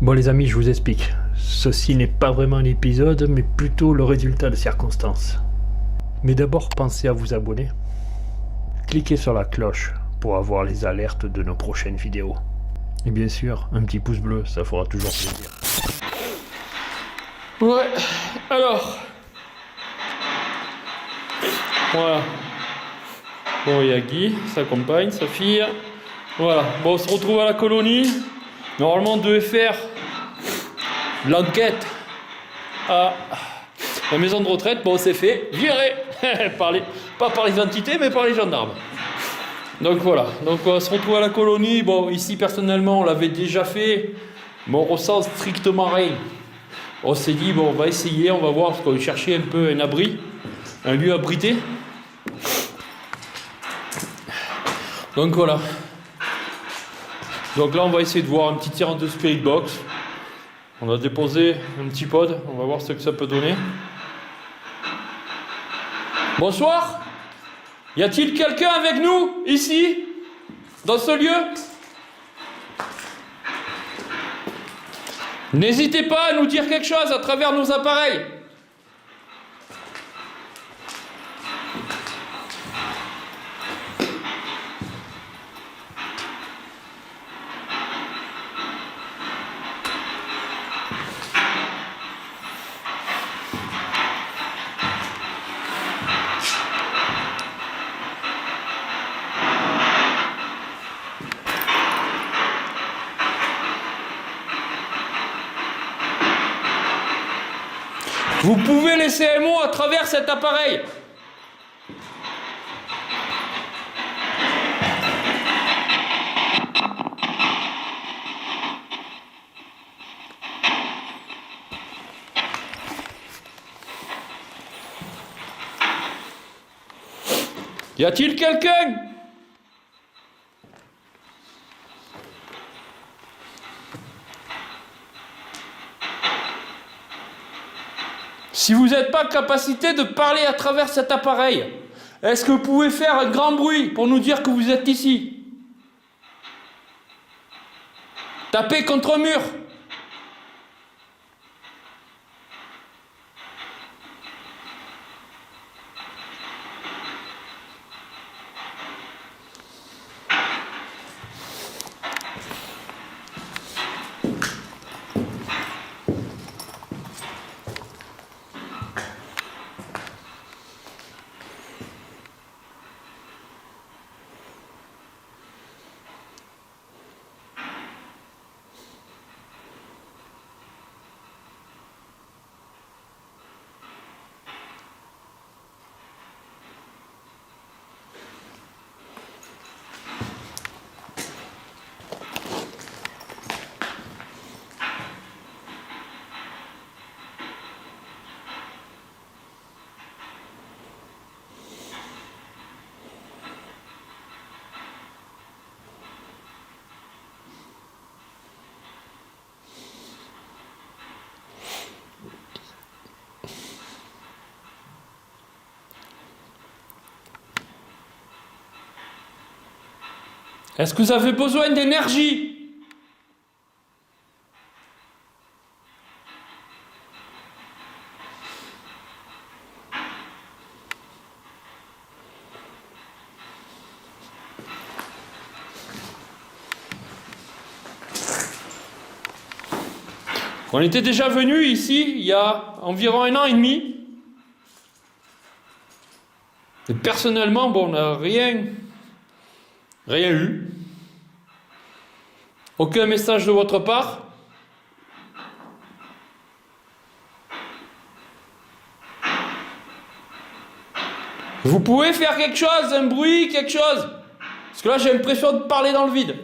Bon les amis, je vous explique. Ceci n'est pas vraiment un épisode, mais plutôt le résultat de circonstances. Mais d'abord, pensez à vous abonner. Cliquez sur la cloche pour avoir les alertes de nos prochaines vidéos. Et bien sûr, un petit pouce bleu, ça fera toujours plaisir. Ouais, alors. Voilà. Bon, il y a Guy, sa compagne, sa fille. Voilà. Bon, on se retrouve à la colonie. Normalement, on devait faire l'enquête à la maison de retraite. Bon, c'est fait. Viré pas par les entités, mais par les gendarmes. Donc voilà. Donc on se retrouve à la colonie. Bon, ici, personnellement, on l'avait déjà fait. Mais on ressent strictement rien. On s'est dit, bon, on va essayer, on va voir, parce qu'on cherchait un peu un abri, un lieu abrité. Donc voilà. Donc là, on va essayer de voir un petit tirant de Spirit Box. On a déposé un petit pod, on va voir ce que ça peut donner. Bonsoir. Y a-t-il quelqu'un avec nous, ici, dans ce lieu? N'hésitez pas à nous dire quelque chose à travers nos appareils. Vous pouvez laisser un mot à travers cet appareil. Y a-t-il quelqu'un? Si vous n'êtes pas en capacité de parler à travers cet appareil, est-ce que vous pouvez faire un grand bruit pour nous dire que vous êtes ici? Tapez contre un mur. Est-ce que vous avez besoin d'énergie? On était déjà venu ici il y a environ 1 an et demi. Et personnellement, bon, on n'a rien eu. Aucun message de votre part. Vous pouvez faire quelque chose, un bruit, quelque chose. Parce que là, j'ai l'impression de parler dans le vide.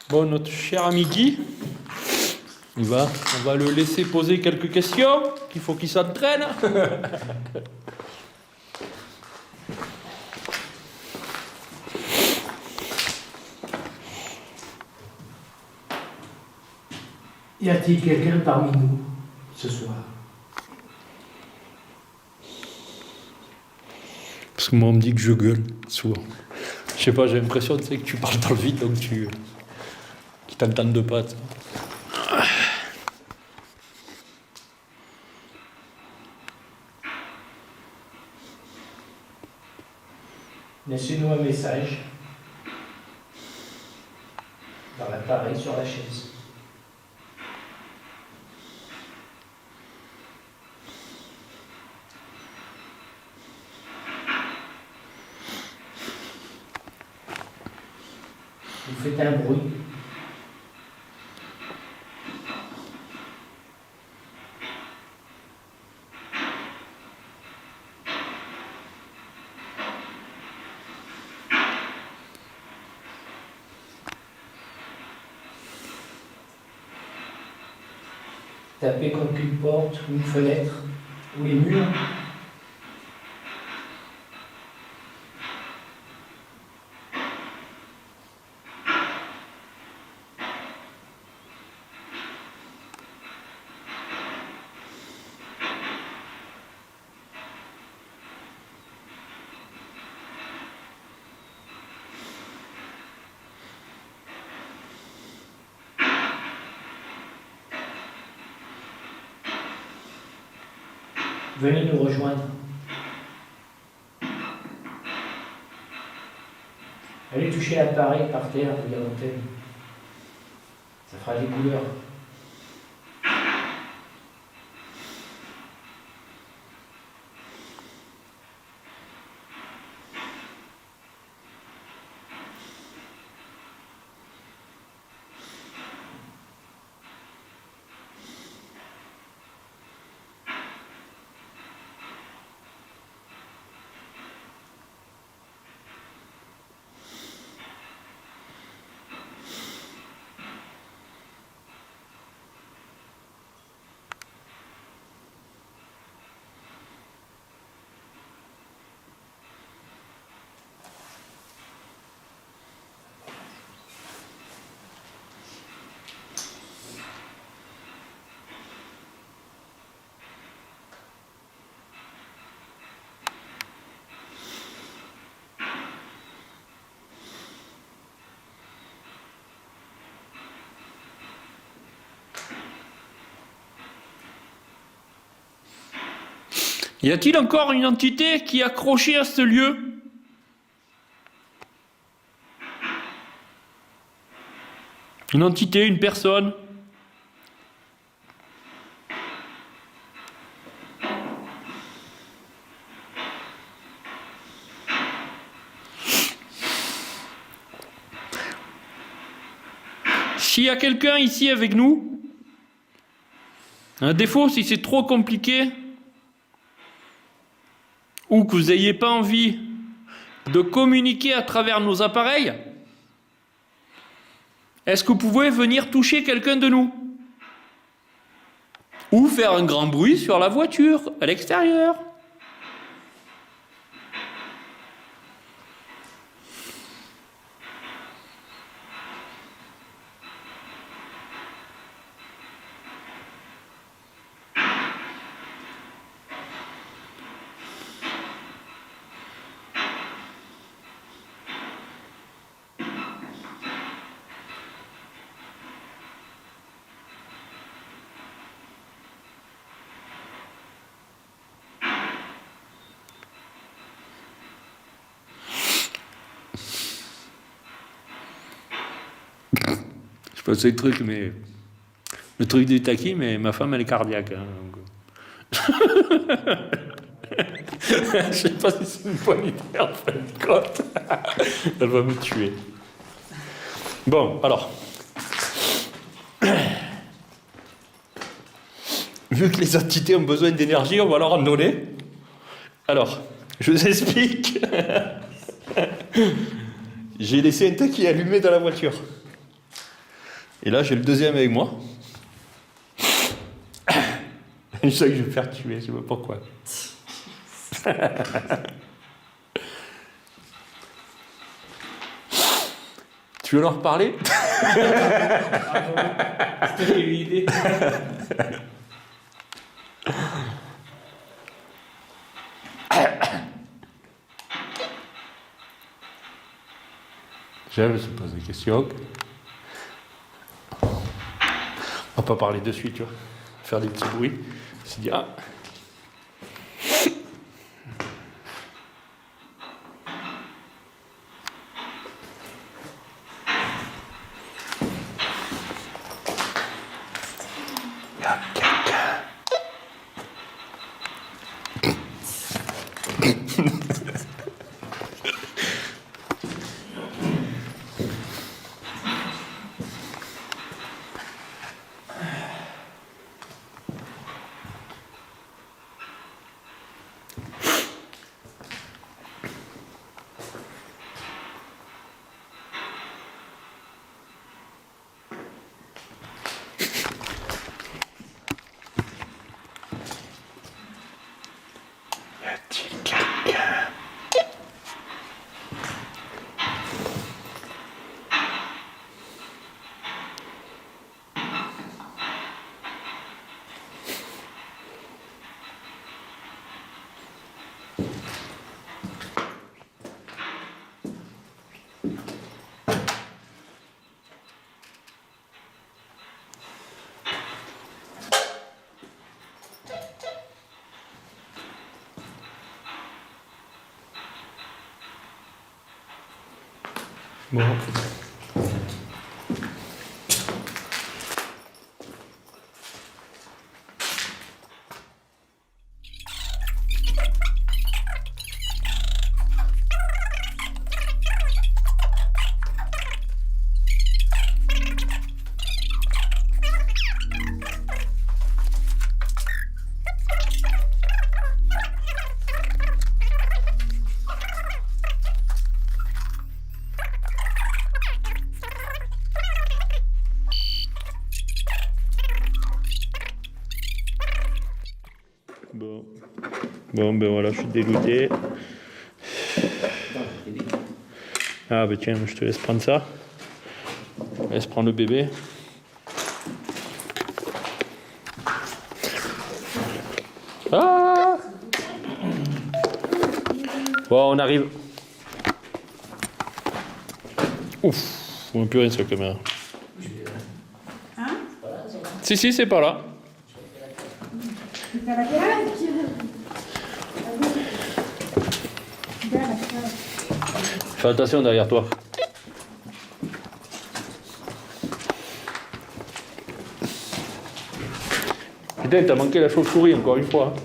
Bon, notre cher ami Guy, on va le laisser poser quelques questions, qu'il faut qu'il s'entraîne. Y a-t-il quelqu'un parmi nous ce soir? Parce que moi, on me dit que je gueule souvent. Je sais pas, j'ai l'impression, tu sais, que tu parles dans le vide, donc qu'ils t'entendent pas. Tu sais. Laissez-nous un message dans l'appareil sur la chaise. Vous faites un bruit. Tapez contre une porte ou une fenêtre ou les murs. Venez nous rejoindre. Allez toucher l'appareil par terre de l'antenne. Ça fera des couleurs. Y a-t-il encore une entité qui est accrochée à ce lieu? Une entité, une personne? S'il y a quelqu'un ici avec nous, un défaut, si c'est trop compliqué, ou que vous n'ayez pas envie de communiquer à travers nos appareils, est-ce que vous pouvez venir toucher quelqu'un de nous? Ou faire un grand bruit sur la voiture, à l'extérieur? Je sais pas c'est le truc, mais le truc du taki, mais ma femme elle est cardiaque. Hein, donc... Je sais pas si c'est une bonne idée en fin de compte. Elle va me tuer. Bon, alors. Vu que les entités ont besoin d'énergie, on va leur en donner. Alors, Je vous explique. J'ai laissé un taquet allumé dans la voiture. Et là, j'ai le deuxième avec moi. Je sais que je vais me faire tuer, je sais pas pourquoi. Tu veux leur parler? C'était une idée. J'aime se poser des questions. On va pas parler de suite, tu vois. Faire des petits bruits. Je me suis dit, ah. Il y a quelqu'un. Y a-t-il quelqu'un? Bon. Bon, ben voilà, je suis dégoûté. Ah, ben tiens, je te laisse prendre ça. Laisse prendre le bébé. Ah! Bon, on arrive. Ouf, on n'a plus rien sur la caméra. Si, c'est par là. Fais attention derrière toi. Putain, t'as manqué la chauve-souris encore une fois.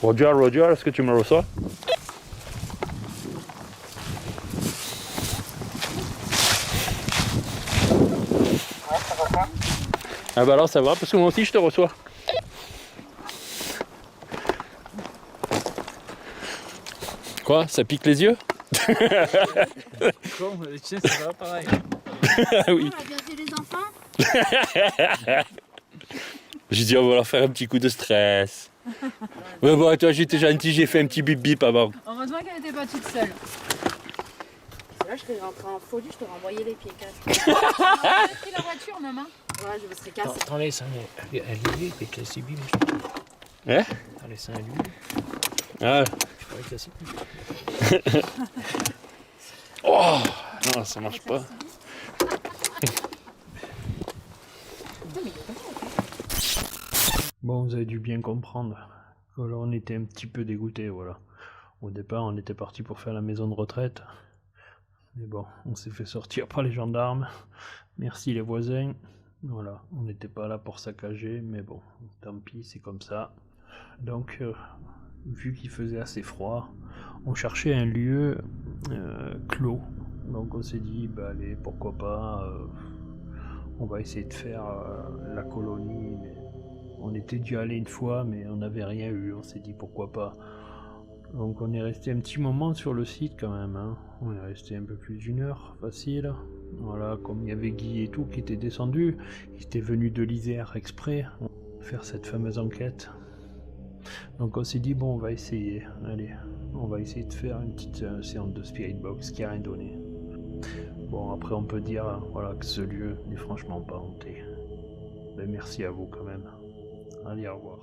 Roger, est-ce que tu me reçois? Ah bah alors ça va, parce que moi aussi je te reçois. Quoi? Ça pique les yeux? Con, les chiens, c'est pas pareil. Ah oui. On a bien fait les enfants. J'ai dit on va leur faire un petit coup de stress. Ouais bon toi j'étais gentil, j'ai fait un petit bip bip avant. Heureusement qu'elle n'était pas toute seule. Là, je serais rentrée en folie, je t'aurais envoyé les pieds cassés. J'ai pris la voiture, maman. Ouais, je me serais cassée. T'en laisses un à lui avec la CB, Hein? t'en laisses un à lui. Ah. Je pourrais casser. Oh non ça marche pas. Bon, vous avez dû bien comprendre. Voilà, on était un petit peu dégoûtés, voilà. Au départ, on était parti pour faire la maison de retraite. Mais bon, on s'est fait sortir par les gendarmes. Merci les voisins. Voilà, on n'était pas là pour saccager, mais bon, tant pis, c'est comme ça. Donc, vu qu'il faisait assez froid, on cherchait un lieu clos. Donc on s'est dit, bah allez, pourquoi pas, on va essayer de faire la colonie. Mais on était dû aller une fois, mais on n'avait rien eu. On s'est dit, pourquoi pas. Donc on est resté un petit moment sur le site quand même, hein. On est resté un peu plus d'une heure, facile. Voilà, comme il y avait Guy et tout qui était descendu, il était venu de l'Isère exprès faire cette fameuse enquête. Donc on s'est dit bon, on va essayer, allez, on va essayer de faire une petite séance de Spirit Box qui a rien donné. Bon, après on peut dire voilà que ce lieu n'est franchement pas hanté. Ben, merci à vous quand même. Allez, au revoir.